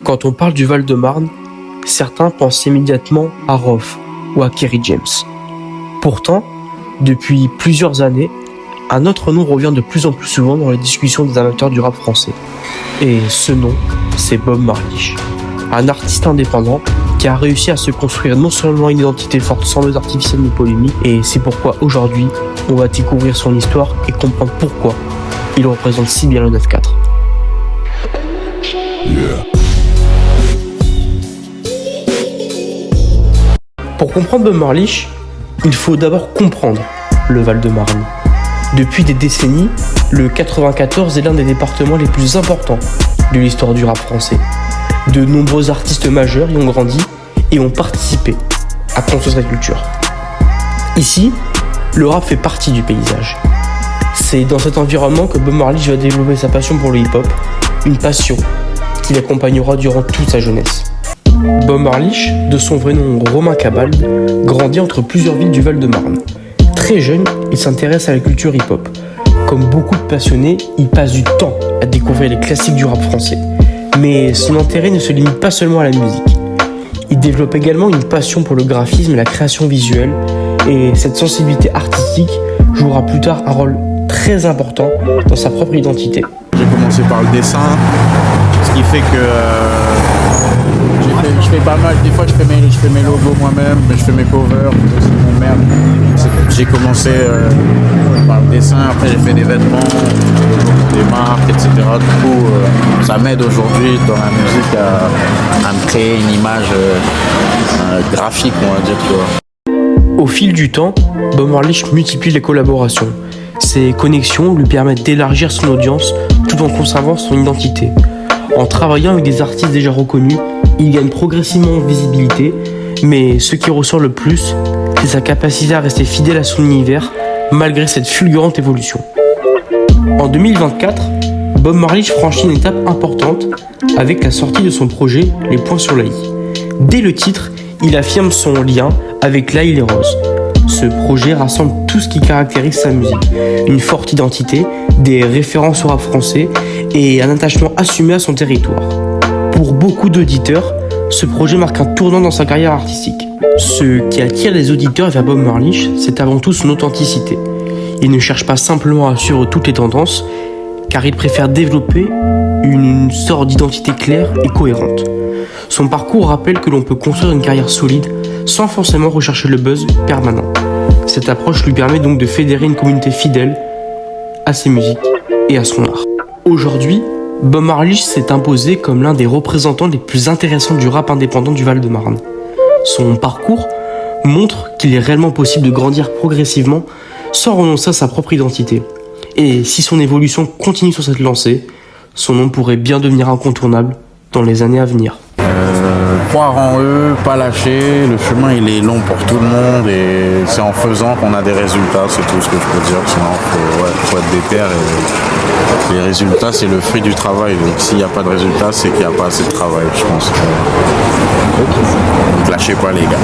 Quand on parle du Val-de-Marne, certains pensent immédiatement à Rof ou à Kerry James. Pourtant, depuis plusieurs années, un autre nom revient de plus en plus souvent dans les discussions des amateurs du rap français. Et ce nom, c'est Bob Marley. Un artiste indépendant qui a réussi à se construire non seulement une identité forte sans les artificiels ni polémiques, et c'est pourquoi aujourd'hui, on va découvrir son histoire et comprendre pourquoi il représente si bien le 9-4. Pour comprendre Bob Marley, il faut d'abord comprendre le Val-de-Marne. Depuis des décennies, le 94 est l'un des départements les plus importants de l'histoire du rap français. De nombreux artistes majeurs y ont grandi et ont participé à construire sa culture. Ici, le rap fait partie du paysage. C'est dans cet environnement que Bob Marley va développer sa passion pour le hip-hop, une passion qui l'accompagnera durant toute sa jeunesse. Bob Marley, de son vrai nom Romain Cabald, grandit entre plusieurs villes du Val-de-Marne. Très jeune, il s'intéresse à la culture hip-hop. Comme beaucoup de passionnés, il passe du temps à découvrir les classiques du rap français. Mais son intérêt ne se limite pas seulement à la musique. Il développe également une passion pour le graphisme et la création visuelle, et cette sensibilité artistique jouera plus tard un rôle très important dans sa propre identité. J'ai commencé par le dessin, ce qui fait que je fais pas mal. Des fois je fais mes logos moi-même, je fais mes covers, c'est mon merde. J'ai commencé par le dessin, après j'ai fait des vêtements, des marques, etc. Du coup, ça m'aide aujourd'hui dans la musique à me créer une image graphique, on va dire, tu vois. Au fil du temps, Bob Marley multiplie les collaborations. Ces connexions lui permettent d'élargir son audience tout en conservant son identité. En travaillant avec des artistes déjà reconnus, il gagne progressivement en visibilité, mais ce qui ressort le plus, c'est sa capacité à rester fidèle à son univers malgré cette fulgurante évolution. En 2024, Bob Marley franchit une étape importante avec la sortie de son projet Les Points sur la i. Dès le titre, il affirme son lien avec La Île et Rose. Ce projet rassemble tout ce qui caractérise sa musique, une forte identité, des références au rap français et un attachement assumé à son territoire. Pour beaucoup d'auditeurs, ce projet marque un tournant dans sa carrière artistique. Ce qui attire les auditeurs vers Bob Marley, c'est avant tout son authenticité. Il ne cherche pas simplement à suivre toutes les tendances, car il préfère développer une sorte d'identité claire et cohérente. Son parcours rappelle que l'on peut construire une carrière solide sans forcément rechercher le buzz permanent. Cette approche lui permet donc de fédérer une communauté fidèle à ses musiques et à son art. Aujourd'hui, Bob Marley s'est imposé comme l'un des représentants les plus intéressants du rap indépendant du Val-de-Marne. Son parcours montre qu'il est réellement possible de grandir progressivement sans renoncer à sa propre identité. Et si son évolution continue sur cette lancée, son nom pourrait bien devenir incontournable dans les années à venir. Croire en eux, pas lâcher, le chemin il est long pour tout le monde et c'est en faisant qu'on a des résultats, c'est tout ce que je peux dire, sinon faut être déter et les résultats c'est le fruit du travail, donc s'il n'y a pas de résultats c'est qu'il n'y a pas assez de travail, je pense. Donc lâchez pas les gars.